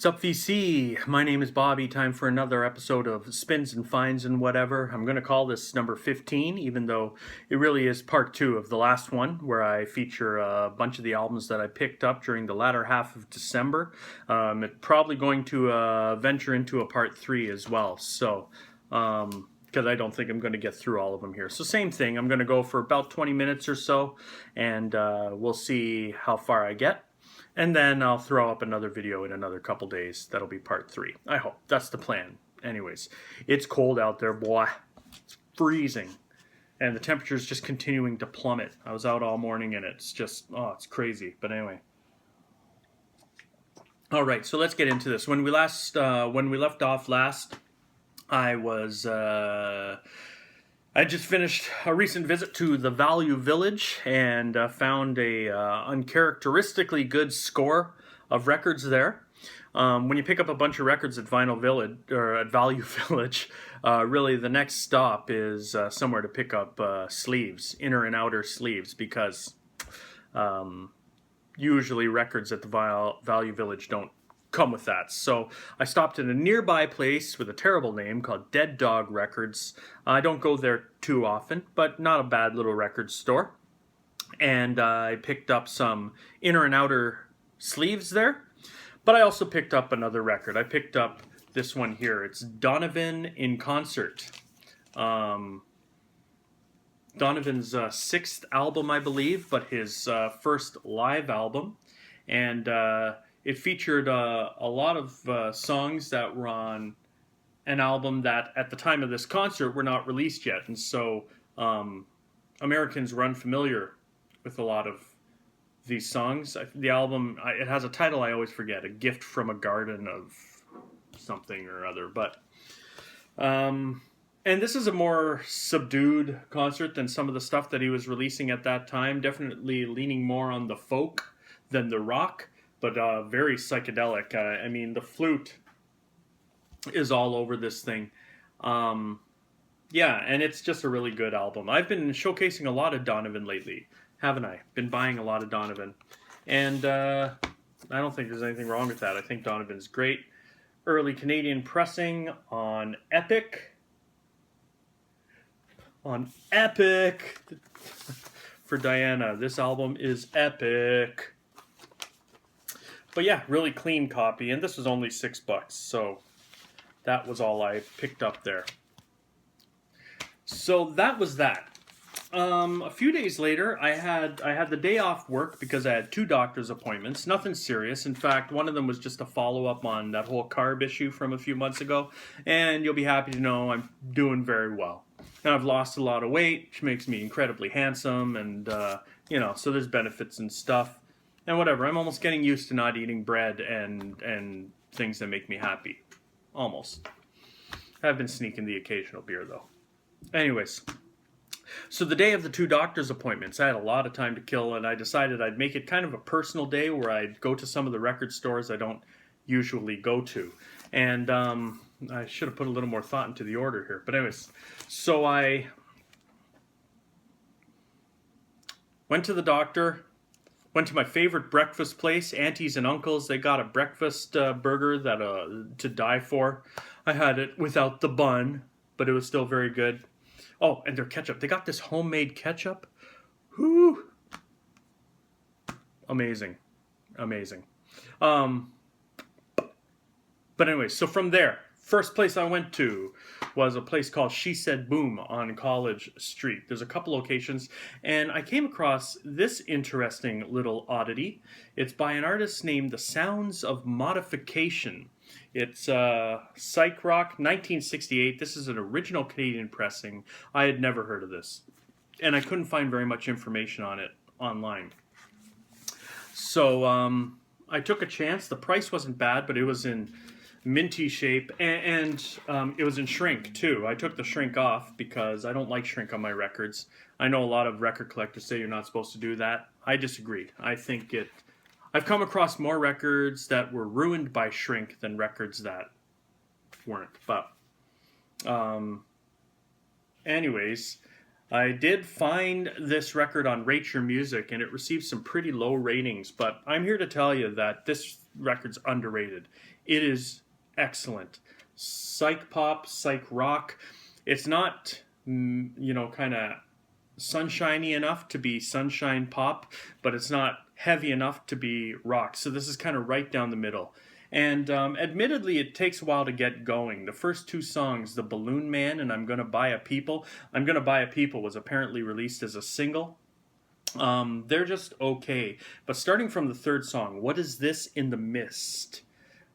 What's up, VC? My name is Bobby. Time for another episode of Spins and Finds and whatever. I'm going to call this number 15, even though it really is part 2 of the last one, where I feature a bunch of the albums that I picked up during the latter half of December. It's probably going to venture into a part 3 as well, so because I don't think I'm going to get through all of them here. So same thing, I'm going to go for about 20 minutes or so, and we'll see how far I get. And then I'll throw up another video in another couple days. That'll be part 3. I hope. That's the plan. Anyways, it's cold out there, boy. It's freezing. And the temperature's just continuing to plummet. I was out all morning and it's just, it's crazy. But anyway. All right, so let's get into this. When we left off last, I just finished a recent visit to the Value Village and found a uncharacteristically good score of records there. When you pick up a bunch of records at Vinyl Village or at Value Village, really the next stop is somewhere to pick up sleeves, inner and outer sleeves, because usually records at the Value Village don't come with that. So I stopped at a nearby place with a terrible name called Dead Dog Records. I don't go there too often, but not a bad little record store. And I picked up some inner and outer sleeves there. But I also picked up another record. I picked up this one here. It's Donovan in Concert. Donovan's sixth album, I believe, but his first live album. And it featured a lot of songs that were on an album that at the time of this concert were not released yet. And so Americans were unfamiliar with a lot of these songs. The album, it has a title I always forget, A Gift from a Garden of something or other. But and this is a more subdued concert than some of the stuff that he was releasing at that time. Definitely leaning more on the folk than the rock, but very psychedelic. I mean, the flute is all over this thing. Yeah, and it's just a really good album. I've been showcasing a lot of Donovan lately, haven't I? Been buying a lot of Donovan. And I don't think there's anything wrong with that. I think Donovan's great. Early Canadian pressing on Epic. On Epic! For Diana, this album is epic. But yeah, really clean copy, and this was only $6, so that was all I picked up there. So that was that. A few days later, I had the day off work because I had 2 doctor's appointments. Nothing serious. In fact, one of them was just a follow-up on that whole carb issue from a few months ago, and you'll be happy to know I'm doing very well. And I've lost a lot of weight, which makes me incredibly handsome, and so there's benefits and stuff. And whatever, I'm almost getting used to not eating bread and things that make me happy. Almost. I've been sneaking the occasional beer, though. Anyways, so the day of the 2 doctor's appointments, I had a lot of time to kill, and I decided I'd make it kind of a personal day where I'd go to some of the record stores I don't usually go to. And I should have put a little more thought into the order here. But anyways, so I went to the doctor. Went to my favorite breakfast place, Aunties and Uncles. They got a breakfast burger that to die for. I had it without the bun, but it was still very good. Oh, and their ketchup. They got this homemade ketchup. Whoo! Amazing. Amazing. But anyway, so from there, first place I went to was a place called She Said Boom on College Street. There's a couple locations, and I came across this interesting little oddity. It's by an artist named The Sounds of Modification. It's psych rock, 1968. This is an original Canadian pressing. I had never heard of this, and I couldn't find very much information on it online. So I took a chance. The price wasn't bad, but it was in minty shape, and it was in shrink too. I took the shrink off because I don't like shrink on my records. I know a lot of record collectors say you're not supposed to do that. I disagreed. I think I've come across more records that were ruined by shrink than records that weren't. But anyways, I did find this record on Rate Your Music, and it received some pretty low ratings, but I'm here to tell you that this record's underrated. It is excellent. Psych pop, psych rock. It's not, kind of sunshiny enough to be sunshine pop, but it's not heavy enough to be rock. So this is kind of right down the middle. And admittedly, it takes a while to get going. The first two songs, The Balloon Man and I'm Gonna Buy a People. I'm Gonna Buy a People was apparently released as a single. They're just okay. But starting from the third song, What Is This in the Mist?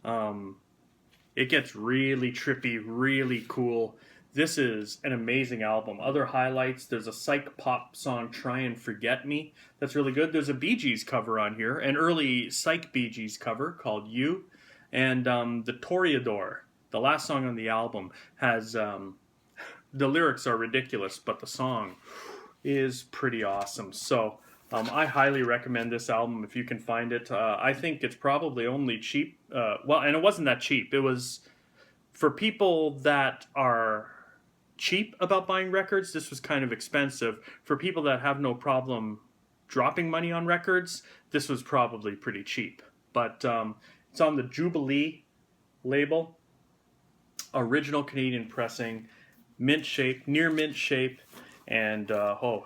It gets really trippy, really cool. This is an amazing album. Other highlights, there's a psych pop song, Try and Forget Me. That's really good. There's a Bee Gees cover on here, an early psych Bee Gees cover called You. And the Toreador, the last song on the album, has, the lyrics are ridiculous, but the song is pretty awesome. So I highly recommend this album if you can find it. I think it's probably only cheap. And it wasn't that cheap. It was, for people that are cheap about buying records, this was kind of expensive. For people that have no problem dropping money on records, this was probably pretty cheap. But it's on the Jubilee label, original Canadian pressing, mint shape, near mint shape, and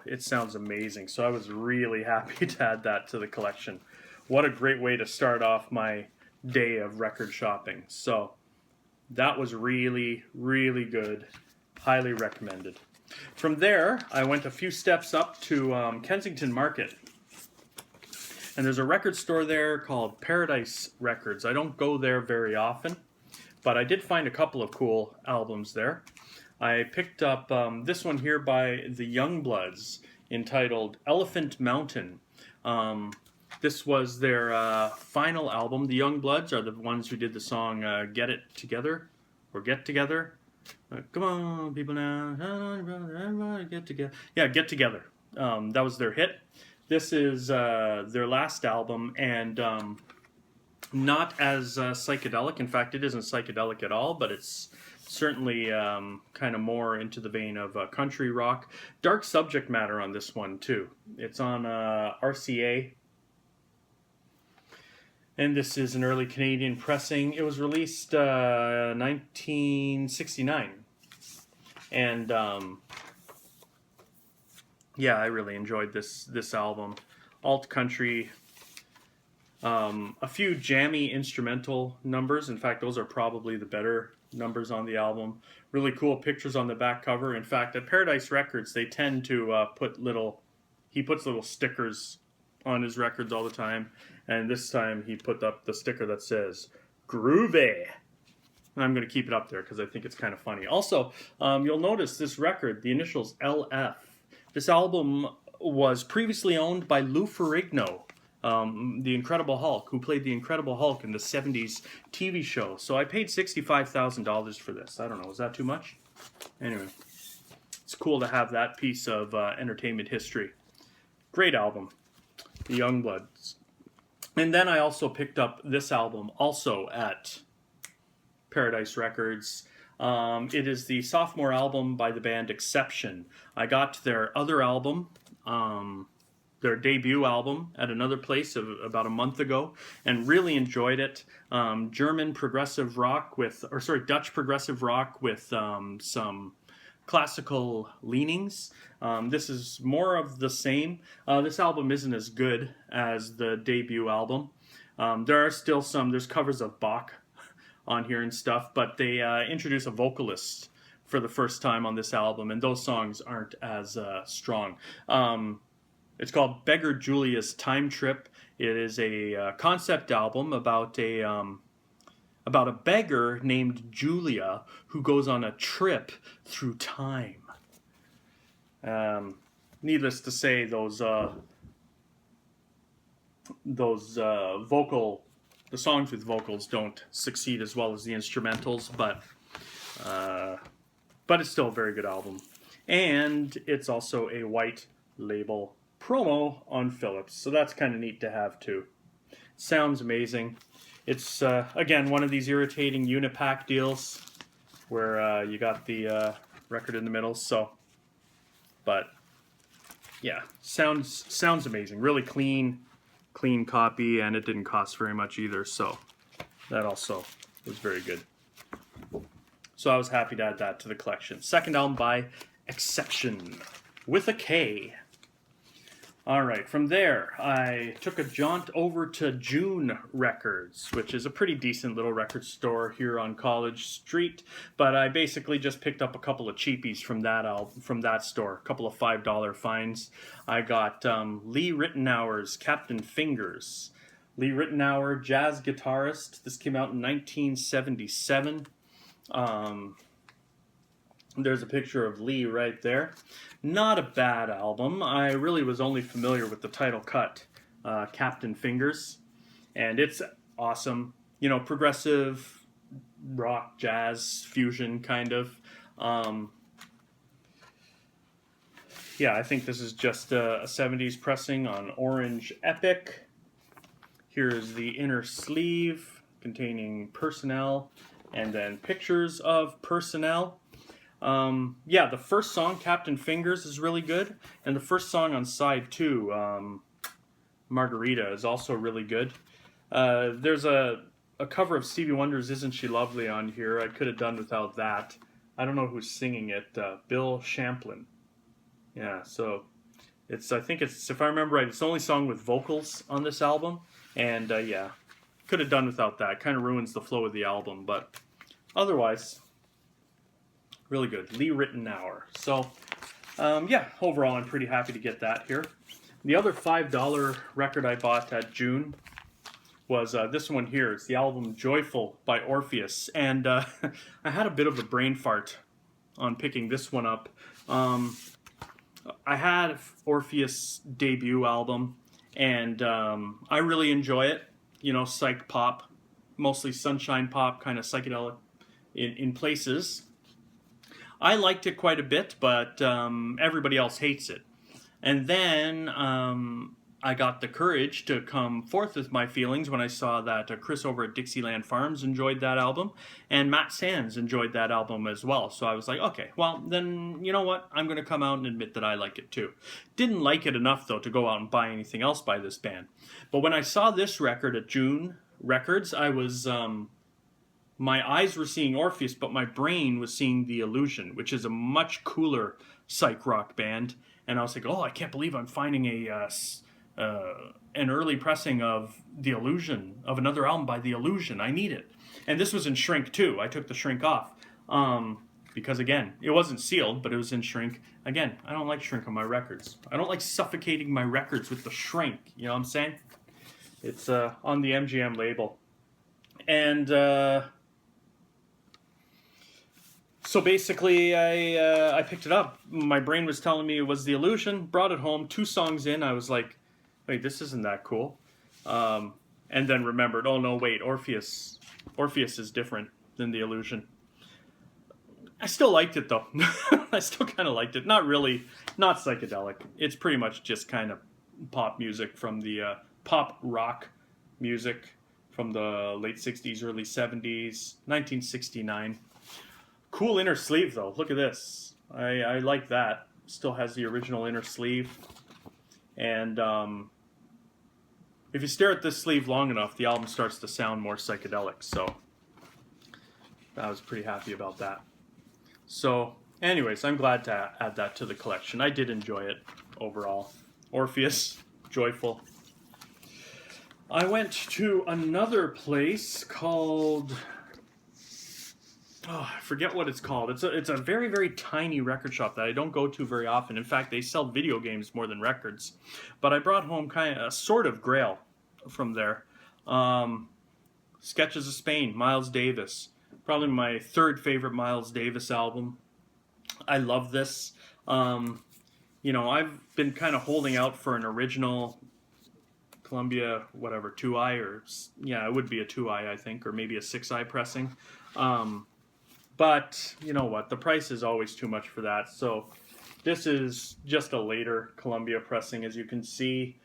it sounds amazing. So I was really happy to add that to the collection. What a great way to start off my day of record shopping. So that was really, really good. Highly recommended. From there, I went a few steps up to Kensington Market. And there's a record store there called Paradise Records. I don't go there very often, but I did find a couple of cool albums there. I picked up this one here by the Youngbloods entitled Elephant Mountain. This was their final album. The Youngbloods are the ones who did the song Get It Together, or Get Together. Come on, people now, get together. Yeah, Get Together. That was their hit. This is their last album, and not as psychedelic. In fact, it isn't psychedelic at all, but it's certainly kind of more into the vein of country rock. Dark subject matter on this one, too. It's on RCA. And this is an early Canadian pressing. It was released 1969. And yeah, I really enjoyed this album. Alt country, a few jammy instrumental numbers. In fact, those are probably the better numbers on the album. Really cool pictures on the back cover. In fact, at Paradise Records, they tend to he puts little stickers on his records all the time. And this time he put up the sticker that says, Groovy. And I'm going to keep it up there because I think it's kind of funny. Also, you'll notice this record, the initials LF. This album was previously owned by Lou Ferrigno, the Incredible Hulk, who played the Incredible Hulk in the 70s TV show. So I paid $65,000 for this. I don't know, is that too much? Anyway, it's cool to have that piece of entertainment history. Great album, The Youngbloods. And then I also picked up this album, also at Paradise Records. It is the sophomore album by the band Exception. I got their other album, their debut album, at another place about a month ago, and really enjoyed it. Dutch progressive rock with some classical leanings. This is more of the same. This album isn't as good as the debut album. There are still there's covers of Bach on here and stuff, but they introduce a vocalist for the first time on this album, and those songs aren't as strong. It's called Beggar Julia's Time Trip. It is a concept album about a beggar named Julia who goes on a trip through time. Needless to say, the songs with vocals don't succeed as well as the instrumentals, but it's still a very good album. And it's also a white label promo on Philips, so that's kind of neat to have too. Sounds amazing. It's, again, one of these irritating Unipack deals where you got the record in the middle, but yeah, sounds amazing. Really clean, clean copy, and it didn't cost very much either, so that also was very good. So I was happy to add that to the collection. Second album by Exception, with a K. Alright, from there, I took a jaunt over to June Records, which is a pretty decent little record store here on College Street, but I basically just picked up a couple of cheapies from that store, a couple of $5 finds. I got Lee Ritenour's Captain Fingers. Lee Ritenour, jazz guitarist. This came out in 1977. There's a picture of Lee right there. Not a bad album. I really was only familiar with the title cut, Captain Fingers, and it's awesome. You know, progressive rock, jazz, fusion kind of. Yeah, I think this is just a 70s pressing on Orange Epic. Here's the inner sleeve containing Personnel and then pictures of Personnel. Yeah, the first song, Captain Fingers, is really good, and the first song on side 2, Margarita, is also really good. There's a cover of Stevie Wonder's Isn't She Lovely on here. I could have done without that. I don't know who's singing it. Bill Champlin. Yeah, so I think it's, if I remember right, it's the only song with vocals on this album, and yeah, could have done without that. Kind of ruins the flow of the album, but otherwise, really good. Lee Ritenour. So, yeah, overall, I'm pretty happy to get that here. The other $5 record I bought at June was this one here. It's the album Joyful by Orpheus. And I had a bit of a brain fart on picking this one up. I had Orpheus' debut album, and I really enjoy it. You know, psych pop, mostly sunshine pop, kind of psychedelic in places. I liked it quite a bit, but everybody else hates it. And then I got the courage to come forth with my feelings when I saw that Chris over at Dixieland Farms enjoyed that album, and Matt Sands enjoyed that album as well. So I was like, okay, well, then, you know what? I'm going to come out and admit that I like it too. Didn't like it enough, though, to go out and buy anything else by this band. But when I saw this record at June Records, I was... my eyes were seeing Orpheus, but my brain was seeing The Illusion, which is a much cooler psych rock band. And I was like, oh, I can't believe I'm finding an early pressing of The Illusion, of another album by The Illusion. I need it. And this was in shrink too. I took the shrink off because, again, it wasn't sealed, but it was in shrink. Again, I don't like shrink on my records. I don't like suffocating my records with the shrink. You know what I'm saying? It's on the MGM label. And so basically, I picked it up. My brain was telling me it was The Illusion. Brought it home. 2 songs in, I was like, wait, this isn't that cool. And then remembered, oh no, wait, Orpheus is different than The Illusion. I still liked it though. I still kind of liked it. Not really, not psychedelic. It's pretty much just kind of pop music from the pop rock music from the late 60s, early 70s, 1969. Cool inner sleeve though. Look at this. I like that. Still has the original inner sleeve. And if you stare at this sleeve long enough, the album starts to sound more psychedelic. So I was pretty happy about that. So anyways, I'm glad to add that to the collection. I did enjoy it overall. Orpheus, Joyful. I went to another place called... oh, I forget what it's called. It's a very, very tiny record shop that I don't go to very often. In fact, they sell video games more than records. But I brought home kind of a sort of grail from there. Sketches of Spain, Miles Davis. Probably my 3rd favorite Miles Davis album. I love this. You know, I've been kind of holding out for an original Columbia, whatever, 2i, or yeah, it would be a 2i, I think, or maybe a 6i pressing. But, you know what, the price is always too much for that, so this is just a later Columbia pressing, as you can see,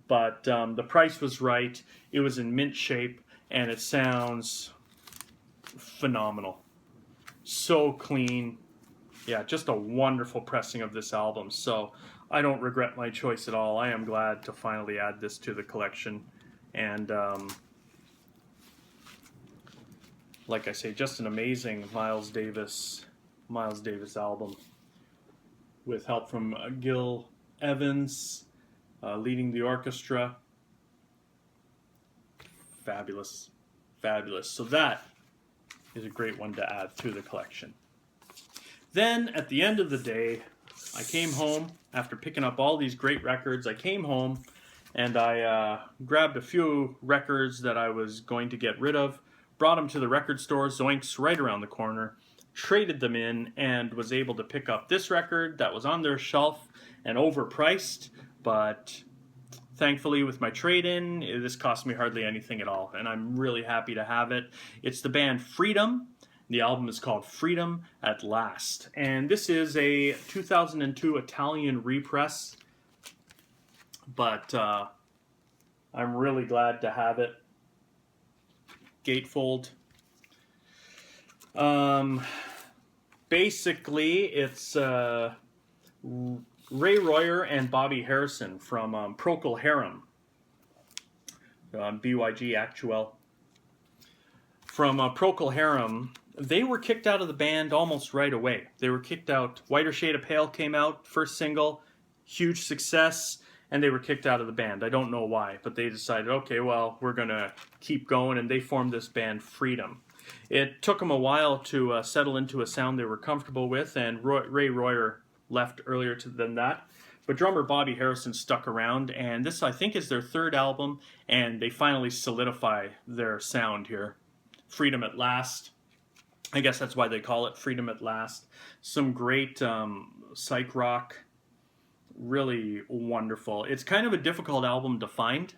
but the price was right, it was in mint shape, and it sounds phenomenal. So clean. Yeah, just a wonderful pressing of this album, so I don't regret my choice at all. I am glad to finally add this to the collection. And like I say, just an amazing Miles Davis album with help from Gil Evans leading the orchestra. Fabulous, fabulous. So that is a great one to add to the collection. Then at the end of the day, I came home after picking up all these great records. I came home and I grabbed a few records that I was going to get rid of, brought them to the record store, Zoinks, right around the corner, traded them in, and was able to pick up this record that was on their shelf and overpriced, but thankfully with my trade-in, this cost me hardly anything at all, and I'm really happy to have it. It's the band Freedom. The album is called Freedom at Last, and this is a 2002 Italian repress, but I'm really glad to have it. Gatefold. Basically, it's Ray Royer and Bobby Harrison from Procol Harum, BYG Actuel. From Procol Harum, they were kicked out of the band almost right away. They were kicked out. Whiter Shade of Pale came out, first single, huge success, and they were kicked out of the band. I don't know why, but they decided, okay, well, we're going to keep going, and they formed this band, Freedom. It took them a while to settle into a sound they were comfortable with, and Ray Royer left earlier than that. But drummer Bobby Harrison stuck around, and this, I think, is their third album, and they finally solidify their sound here. Freedom at Last. I guess that's why they call it Freedom at Last. Some great psych rock. Really wonderful. It's kind of a difficult album to find.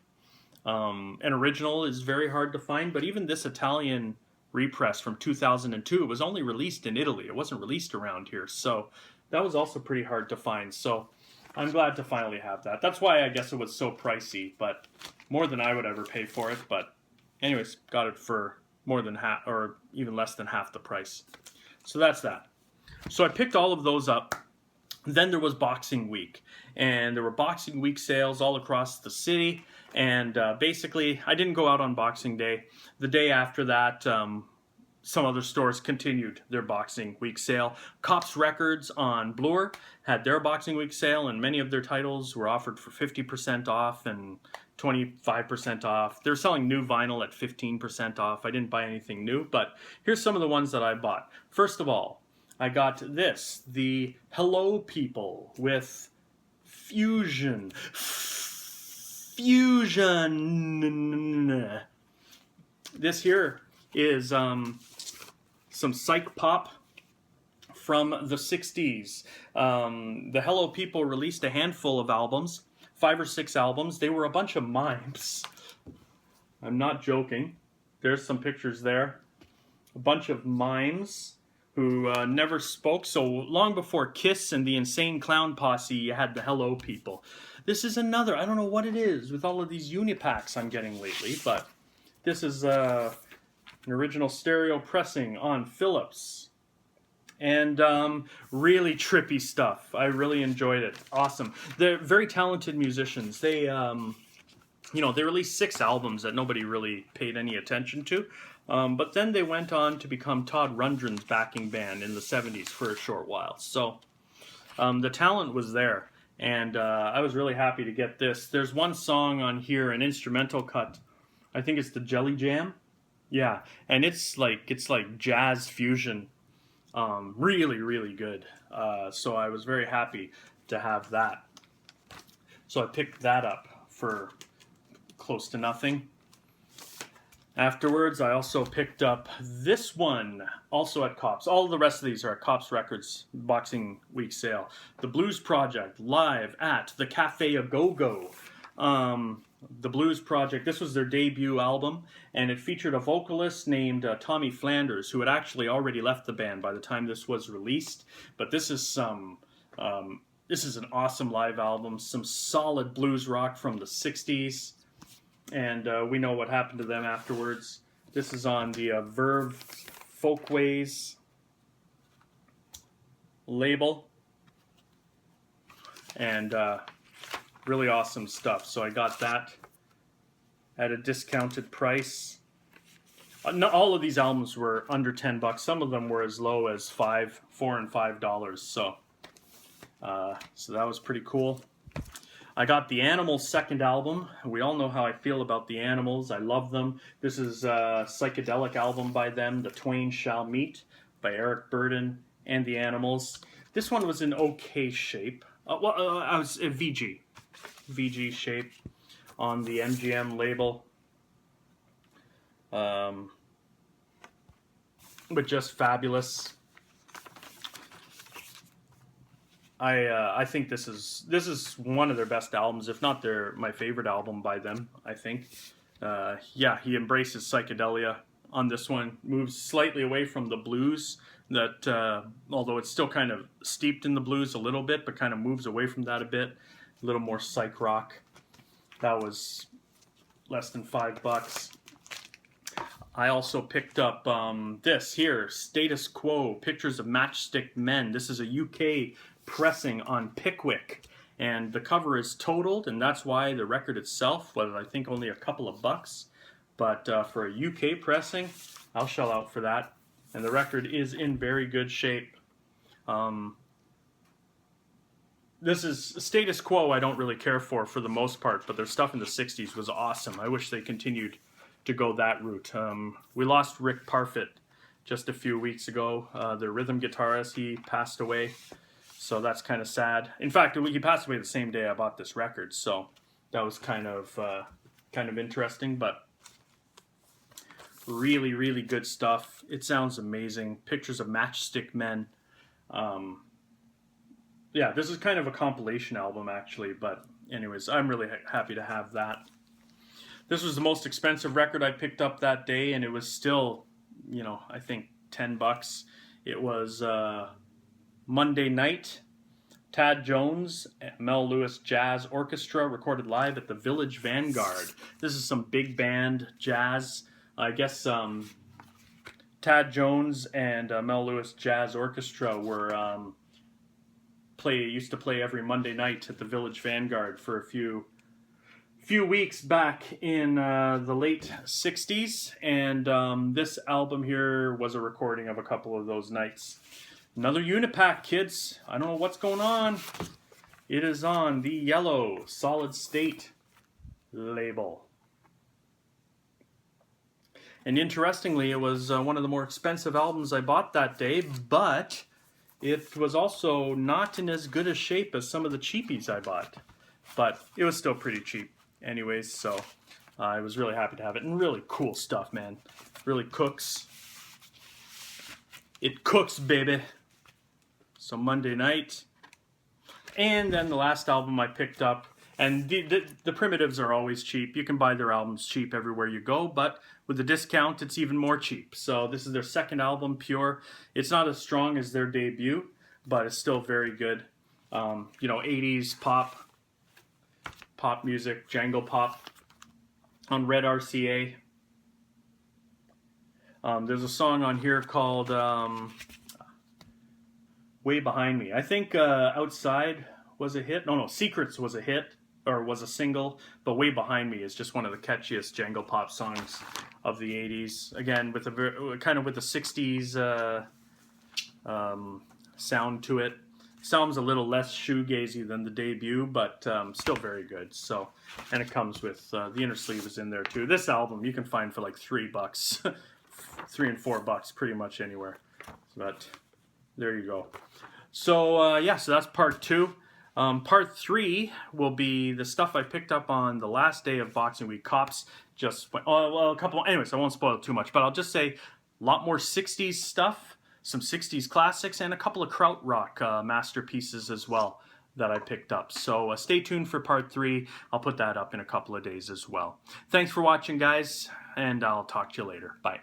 An original is very hard to find, but even this Italian repress from 2002, it was only released in Italy. It wasn't released around here, so that was also pretty hard to find. So I'm glad to finally have that. That's why I guess it was so pricey, but more than I would ever pay for it. But anyways, got it for more than half, or even less than half the price. So that's that. So I picked all of those up. Then there was Boxing Week, and there were Boxing Week sales all across the city, and basically I didn't go out on Boxing Day. The day after that, some other stores continued their Boxing Week sale. Cops Records on Bloor had their Boxing Week sale, and many of their titles were offered for 50% off and 25% off. They're selling new vinyl at 15% off. I didn't buy anything new, but here's some of the ones that I bought. First of all, I got this, the Hello People with Fusion. This here is some psych pop from the 60s. The Hello People released a handful of albums, 5 or 6 albums. They were a bunch of mimes. I'm not joking. There's some pictures there. A bunch of mimes who never spoke. So long before Kiss and the Insane Clown Posse, you had the Hello People. This is another, I don't know what it is with all of these Unipacks I'm getting lately, but this is an original stereo pressing on Philips. And really trippy stuff. I really enjoyed it. Awesome. They're very talented musicians. They, they released 6 albums that nobody really paid any attention to. But then they went on to become Todd Rundgren's backing band in the 70s for a short while. So the talent was there. And I was really happy to get this. There's one song on here, an instrumental cut. I think it's the Jelly Jam. Yeah, and it's like jazz fusion. Really, really good. So I was very happy to have that. So I picked that up for close to nothing. Afterwards, I also picked up this one, also at Cops. All of the rest of these are at Cops Records Boxing Week sale. The Blues Project, live at the Cafe A Go-Go. The Blues Project, this was their debut album, and it featured a vocalist named Tommy Flanders, who had actually already left the band by the time this was released. But this is an awesome live album, some solid blues rock from the 60s. And we know what happened to them afterwards. This is on the Verve Folkways label. and really awesome stuff. So I got that at a discounted price. Not all of these albums were under $10. Some of them were as low as $4 and $5. So that was pretty cool. I got the Animals' second album. We all know how I feel about the Animals. I love them. This is a psychedelic album by them, The Twain Shall Meet, by Eric Burdon and the Animals. This one was in okay shape. I was a VG shape on the MGM label. But just fabulous. I think this is one of their best albums, if not my favorite album by them. I think. Yeah, he embraces psychedelia on this one. Moves slightly away from the blues. That although it's still kind of steeped in the blues a little bit, but kind of moves away from that a bit. A little more psych rock. That was less than $5. I also picked up this here, Status Quo, Pictures of Matchstick Men. This is a UK pressing on Pickwick, and the cover is totaled, and that's why the record itself was, I think, only a couple of bucks. But for a UK pressing, I'll shell out for that. And the record is in very good shape. This is Status Quo. I don't really care for the most part, but their stuff in the 60s was awesome. I wish they continued to go that route. We lost Rick Parfitt just a few weeks ago. Their rhythm guitarist, he passed away, so that's kind of sad. In fact, he passed away the same day I bought this record, so that was kind of interesting. But really, really good stuff. It sounds amazing. Pictures of Matchstick Men. Yeah, this is kind of a compilation album actually, but anyways, I'm really happy to have that. This was the most expensive record I picked up that day, and it was still, I think $10. It was Monday Night, Tad Jones, Mel Lewis Jazz Orchestra, recorded live at the Village Vanguard. This is some big band jazz. I guess Tad Jones and Mel Lewis Jazz Orchestra were used to play every Monday night at the Village Vanguard for a few weeks back in the late 60s, and this album here was a recording of a couple of those nights. Another Unipack, kids. I don't know what's going on. It is on the yellow Solid State label. And interestingly, it was one of the more expensive albums I bought that day, but it was also not in as good a shape as some of the cheapies I bought. But it was still pretty cheap anyways, so I was really happy to have it. And really cool stuff, man. Really cooks. It cooks, baby. So Monday Night. And then the last album I picked up, and the Primitives are always cheap. You can buy their albums cheap everywhere you go, but with the discount, it's even more cheap. So this is their second album, Pure. It's not as strong as their debut, but it's still very good. 80s pop music, Django pop on Red RCA. There's a song on here called Way Behind Me. I think Outside was a hit. No, Secrets was a hit, or was a single, but Way Behind Me is just one of the catchiest Django pop songs of the 80s. Again, with a kind of with the 60s sound to it. Sounds a little less shoegazy than the debut, but still very good. So, and it comes with the inner sleeve is in there too. This album you can find for like $3, $3 and $4 pretty much anywhere. But there you go. So so that's part 2. Part 3 will be the stuff I picked up on the last day of Boxing Week. Cops just went, a couple. Anyways, I won't spoil too much, but I'll just say a lot more 60s stuff. Some 60s classics, and a couple of krautrock masterpieces as well that I picked up. So stay tuned for part 3. I'll put that up in a couple of days as well. Thanks for watching, guys, and I'll talk to you later. Bye.